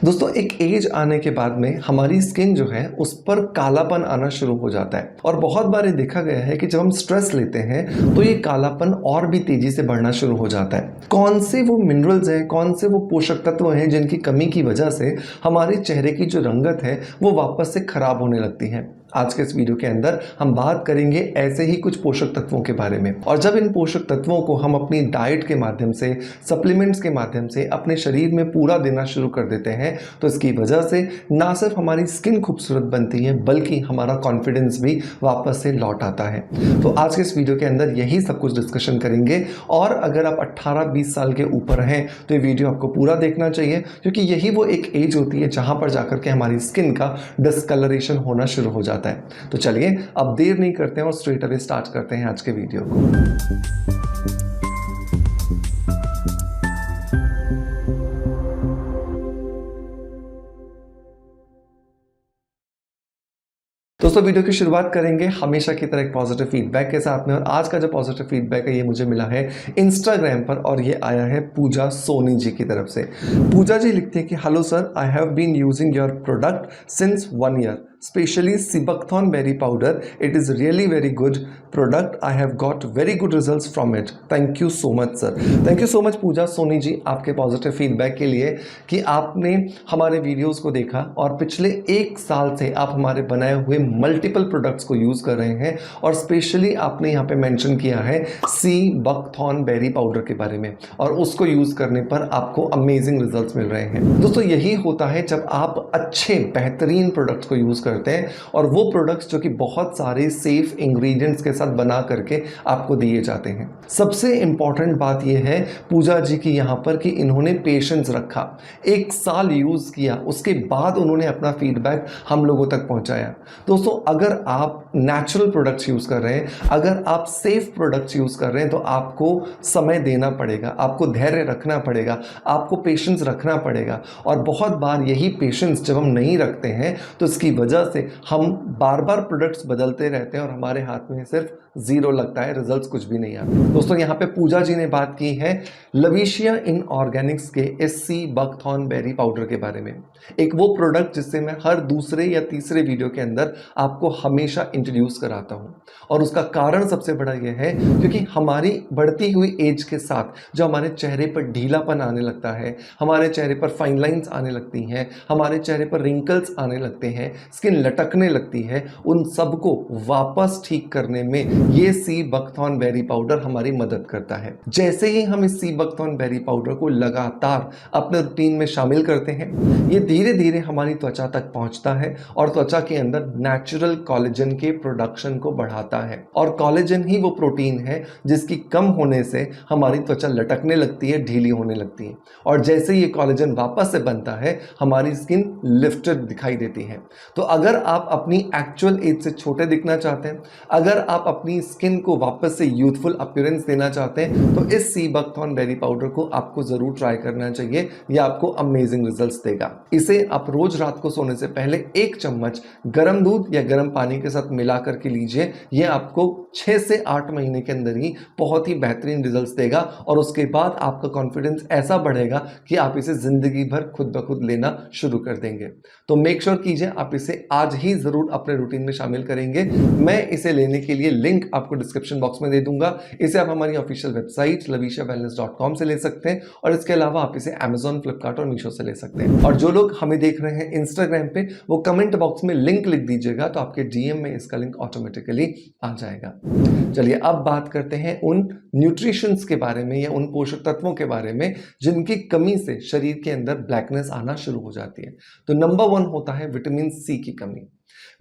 दोस्तों एक एज आने के बाद में हमारी स्किन जो है उस पर कालापन आना शुरू हो जाता है और बहुत बार ये देखा गया है कि जब हम स्ट्रेस लेते हैं तो ये कालापन और भी तेजी से बढ़ना शुरू हो जाता है। कौन से वो मिनरल्स हैं, कौन से वो पोषक तत्व हैं जिनकी कमी की वजह से हमारे चेहरे की जो रंगत है वो वापस से खराब होने लगती है। आज के इस वीडियो के अंदर हम बात करेंगे ऐसे ही कुछ पोषक तत्वों के बारे में। और जब इन पोषक तत्वों को हम अपनी डाइट के माध्यम से, सप्लीमेंट्स के माध्यम से अपने शरीर में पूरा देना शुरू कर देते हैं तो इसकी वजह से ना सिर्फ हमारी स्किन खूबसूरत बनती है बल्कि हमारा कॉन्फिडेंस भी वापस से लौट आता है। तो आज के इस वीडियो के अंदर यही सब कुछ डिस्कशन करेंगे। और अगर आप 18-20 साल के ऊपर हैं तो ये वीडियो आपको पूरा देखना चाहिए, क्योंकि यही वो एक एज होती है जहां पर जाकर के हमारी स्किन का डिस्कलरेशन होना शुरू हो जाता है। तो चलिए अब देर नहीं करते हैं और स्ट्रेट अवे स्टार्ट करते हैं आज के वीडियो को। दोस्तों वीडियो की शुरुआत करेंगे हमेशा की तरह एक पॉजिटिव फीडबैक के साथ में। और आज का जो पॉजिटिव फीडबैक है ये मुझे मिला है इंस्टाग्राम पर और ये आया है पूजा सोनी जी की तरफ से। पूजा जी लिखते हैं कि hello sir, I have been using your product since 1 year, especially Sebuckthorn berry powder. It is really very good product. I have got very good results from it. Thank you so much sir. Thank you so much पूजा सोनी जी आपके positive feedback के लिए कि आपने हमारे videos को देखा और पिछले 1 साल से आप हमारे बनाए हुए मल्टीपल प्रोडक्ट्स को यूज कर रहे हैं। और स्पेशली आपने यहाँ पे मेंशन किया है सीबकथॉर्न बेरी पाउडर के बारे में और उसको यूज करने पर आपको अमेजिंग रिजल्ट्स मिल रहे हैं। दोस्तों यही होता है जब आप अच्छे बेहतरीन प्रोडक्ट्स को यूज करते हैं और वो प्रोडक्ट्स जो कि बहुत सारे सेफ इंग्रेडिएंट्स के साथ बना करके आपको दिए जाते हैं। सबसे इंपॉर्टेंट बात यह है पूजा जी की यहाँ पर कि इन्होंने पेशेंस रखा, 1 साल यूज किया, उसके बाद उन्होंने अपना फीडबैक हम लोगों तक पहुंचाया। दोस्तों अगर आप नेचुरल प्रोडक्ट्स यूज कर रहे हैं, अगर आप सेफ प्रोडक्ट्स यूज कर रहे हैं तो आपको समय देना पड़ेगा, आपको धैर्य रखना पड़ेगा, आपको पेशेंस रखना पड़ेगा। और बहुत बार यही पेशेंस जब हम नहीं रखते हैं तो इसकी वजह से हम बार बार प्रोडक्ट्स बदलते रहते हैं और हमारे हाथ में सिर्फ 0 लगता है, रिजल्ट्स कुछ भी नहीं आते। दोस्तों यहाँ पे पूजा जी ने बात की है लविशिया इन ऑर्गेनिक्स के सीबकथॉर्न बेरी पाउडर के बारे में। एक वो प्रोडक्ट जिससे मैं हर दूसरे या तीसरे वीडियो के अंदर आपको हमेशा इंट्रोड्यूस कराता हूँ। और उसका कारण सबसे बड़ा यह है क्योंकि हमारी बढ़ती हुई एज के साथ जो हमारे चेहरे पर ढीलापन आने लगता है, हमारे चेहरे पर फाइन लाइंस आने लगती हैं, हमारे चेहरे पर रिंकल्स आने लगते हैं, स्किन लटकने लगती है, उन सबको वापस ठीक करने में ये सीबकथॉर्न बेरी पाउडर हमारी मदद करता है। जैसे ही हम इस सीबकथॉर्न बेरी पाउडर को लगातार अपने रूटीन में शामिल करते हैं, ये धीरे धीरे हमारी त्वचा तक पहुंचता है और त्वचा के अंदर नेचुरल कोलेजन के प्रोडक्शन को बढ़ाता है। और कोलेजन ही वो प्रोटीन है जिसकी कम होने से हमारी त्वचा लटकने लगती है, ढीली होने लगती है। और जैसे ये कोलेजन वापस से बनता है हमारी स्किन लिफ्टेड दिखाई देती है। तो अगर आप अपनी एक्चुअल एज से छोटे दिखना चाहते हैं, अगर आप अपनी स्किन को वापस से यूथफुल अपीयरेंस देना चाहते हैं तो इस सीबकथॉर्न बेरी पाउडर को आपको जरूर ट्राई करना चाहिए। यह आपको अमेजिंग रिजल्ट्स देगा। इसे आप रोज रात को सोने से पहले 1 चम्मच गर्म दूध या गर्म पानी के साथ मिला करके लीजिए। यह आपको 6 से 8 महीने के अंदर ही बहुत ही बेहतरीन रिजल्ट्स देगा और उसके बाद आपका कॉन्फिडेंस ऐसा बढ़ेगा कि आप इसे जिंदगी भर खुद ब खुद लेना शुरू कर देंगे। तो मेक श्योर कीजिए आप इसे आज ही जरूर अपने रूटीन में शामिल करेंगे। मैं इसे लेने के लिए लिंक आपको डिस्क्रिप्शन बॉक्स में दे दूंगा। इसे आप हमारी ऑफिशियल वेबसाइट lavishavellness.com से ले सकते हैं और इसके अलावा आप इसे Amazon, फ्लिपकार्ट और मीशो से ले सकते हैं। और जो लोग हमें देख रहे हैं इंस्टाग्राम पे, वो कमेंट बॉक्स में लिंक लिख दीजिएगा तो आपके डीएम में इसका लिंक ऑटोमेटिकली आ जाएगा। चलिए अब बात करते हैं उन न्यूट्रिशंस के बारे में या उन पोषक तत्वों के बारे में जिनकी कमी से शरीर के अंदर ब्लैकनेस आना शुरू हो जाती है। तो नंबर 1 होता है विटामिन सी की कमी।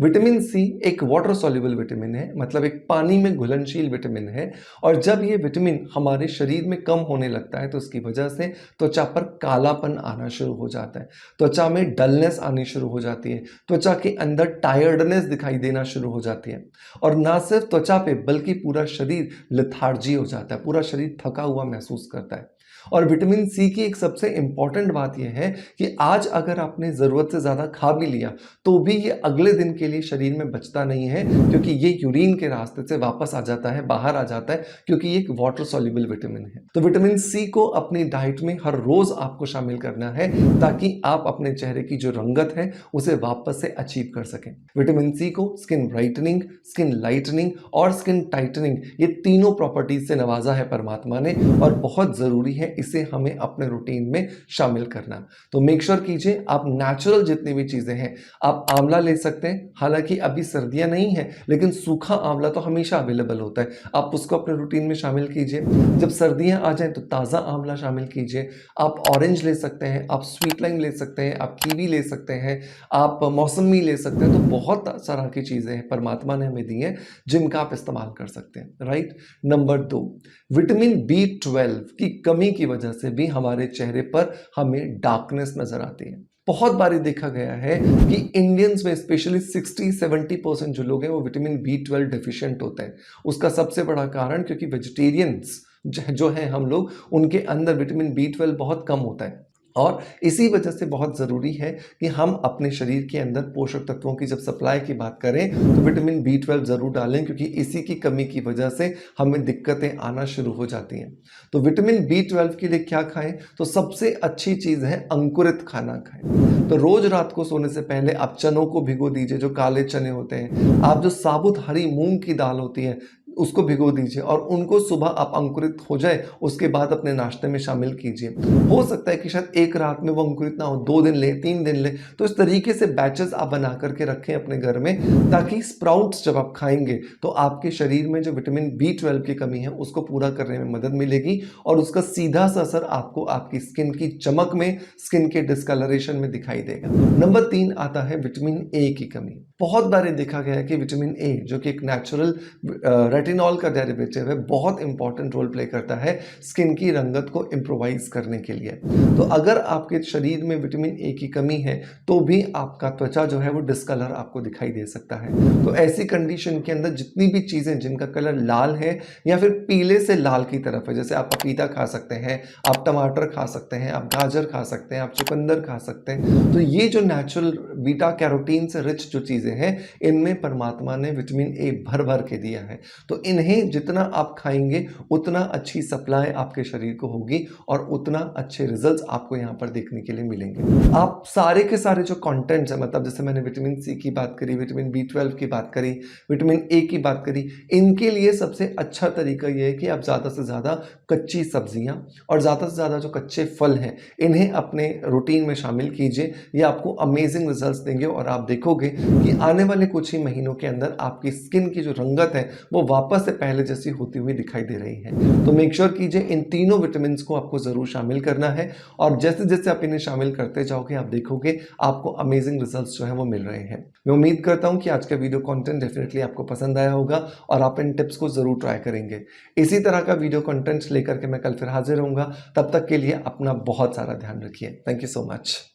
विटामिन सी एक वाटर सॉल्युबल विटामिन है, मतलब एक पानी में घुलनशील विटामिन है। और जब ये विटामिन हमारे शरीर में कम होने लगता है तो उसकी वजह से त्वचा पर कालापन आना शुरू हो जाता है, त्वचा में डलनेस आनी शुरू हो जाती है, त्वचा के अंदर टायर्डनेस दिखाई देना शुरू हो जाती है। और ना सिर्फ त्वचा पे बल्कि पूरा शरीर लेथार्जी हो जाता है, पूरा शरीर थका हुआ महसूस करता है। और विटामिन सी की एक सबसे इम्पॉर्टेंट बात यह है कि आज अगर आपने ज़रूरत से ज़्यादा खा भी लिया तो भी ये अगले दिन के लिए शरीर में बचता नहीं है, क्योंकि ये यूरिन के रास्ते से वापस आ जाता है, बाहर आ जाता है, क्योंकि ये एक वाटर सॉल्युबल विटामिन है। तो विटामिन सी को अपनी डाइट में हर रोज आपको शामिल करना है ताकि आप अपने चेहरे की जो रंगत है उसे वापस से अचीव कर सकें। विटामिन सी को स्किन ब्राइटनिंग, स्किन लाइटनिंग और स्किन टाइटनिंग, ये तीनों प्रॉपर्टीज से नवाजा है परमात्मा ने, और बहुत जरूरी है इसे हमें अपने रूटीन में शामिल करना। तो मेक श्योर कीजिए आप नेचुरल जितनी भी चीजें हैं, आप आंवला ले सकते हैं, हालांकि अभी सर्दियां नहीं है लेकिन सूखा आंवला तो हमेशा अवेलेबल होता है, आप उसको अपने रूटीन में शामिल कीजिए। जब सर्दियां आ जाएं तो ताज़ा आंवला शामिल कीजिए। आप ऑरेंज ले सकते हैं, आप स्वीट लाइम ले सकते हैं, आप कीवी ले सकते हैं, आप मौसमी ले सकते हैं। तो बहुत तरह की चीज़ें हैं परमात्मा ने हमें दी हैं जिनका आप इस्तेमाल कर सकते हैं, राइट। नंबर 2, विटामिन B12 की कमी की वजह से भी हमारे चेहरे पर हमें डार्कनेस नजर आती है। बहुत बारी देखा गया है कि इंडियंस में स्पेशली 60-70% जो लोग हैं वो विटामिन B12 डेफिशिएंट होते हैं। उसका सबसे बड़ा कारण क्योंकि वेजिटेरियंस जो हैं हम लोग, उनके अंदर विटामिन B12 बहुत कम होता है, और इसी वजह से बहुत ज़रूरी है कि हम अपने शरीर के अंदर पोषक तत्वों की जब सप्लाई की बात करें तो विटामिन B12 ज़रूर डालें, क्योंकि इसी की कमी की वजह से हमें दिक्कतें आना शुरू हो जाती हैं। तो विटामिन B12 के लिए क्या खाएं? तो सबसे अच्छी चीज़ है अंकुरित खाना खाएं। तो रोज़ रात को सोने से पहले आप चनों को भिगो दीजिए, जो काले चने होते हैं। आप जो साबुत हरी मूंग की दाल होती है उसको भिगो दीजिए और उनको सुबह आप अंकुरित हो जाए उसके बाद अपने नाश्ते में शामिल कीजिए। हो सकता है कि शायद एक रात में वो अंकुरित ना हो, 2 दिन ले, 3 दिन ले, तो इस तरीके से बैचेस आप बना करके रखें अपने घर में, ताकि स्प्राउट्स जब आप खाएंगे तो आपके शरीर में जो विटामिन B12 की कमी है उसको पूरा करने में मदद मिलेगी, और उसका सीधा सा असर आपको आपकी स्किन की चमक में, स्किन के डिस्कलरेशन में दिखाई देगा। नंबर 3 आता है विटामिन ए की कमी। बहुत बार देखा गया है कि विटामिन ए, जो कि एक नेचुरल रेटिनॉल का डेरिवेटिव है, बहुत इंपॉर्टेंट रोल प्ले करता है स्किन की रंगत को इम्प्रोवाइज करने के लिए। तो अगर आपके शरीर में विटामिन ए की कमी है तो भी आपका त्वचा जो है वो डिस्कलर आपको दिखाई दे सकता है। तो ऐसी कंडीशन के अंदर जितनी भी चीज़ें जिनका कलर लाल है या फिर पीले से लाल की तरफ है, जैसे आप पपीता खा सकते हैं, आप टमाटर खा सकते हैं, आप गाजर खा सकते हैं, आप चुकंदर खा सकते हैं, तो ये जो नेचुरल बीटा कैरोटीन से रिच जो चीज़ें हैं, इनमें परमात्मा ने विटामिन ए भर भर के दिया है। तो इन्हें जितना आप खाएंगे उतना अच्छी सप्लाई आपके शरीर को होगी और उतना अच्छे रिजल्ट्स आपको यहाँ पर देखने के लिए मिलेंगे। आप सारे के सारे जो कंटेंट्स हैं, मतलब जैसे मैंने विटामिन सी की बात करी, विटामिन B12 की बात करी, विटामिन ए की बात करी, इनके लिए सबसे अच्छा तरीका यह है कि आप ज़्यादा से ज़्यादा कच्ची सब्जियां और ज़्यादा से ज़्यादा जो कच्चे फल हैं इन्हें अपने रूटीन में शामिल कीजिए। ये आपको अमेजिंग रिजल्ट्स देंगे और आप देखोगे कि आने वाले कुछ ही महीनों के अंदर आपकी स्किन की जो रंगत है वो वापस से पहले जैसी होती हुई दिखाई दे रही है। तो मेक श्योर कीजिए इन तीनों विटामिन को आपको जरूर शामिल करना है, और जैसे जैसे आप इन्हें शामिल करते जाओगे आप देखोगे आपको अमेजिंग रिजल्ट्स जो है वो मिल रहे हैं। मैं उम्मीद करता हूं कि आज का वीडियो कंटेंट डेफिनेटली आपको पसंद आया होगा और आप इन टिप्स को जरूर ट्राई करेंगे। इसी तरह का वीडियो कंटेंट लेकर के मैं कल फिर हाजिर होऊंगा। तब तक के लिए अपना बहुत सारा ध्यान रखिए। Thank you so much.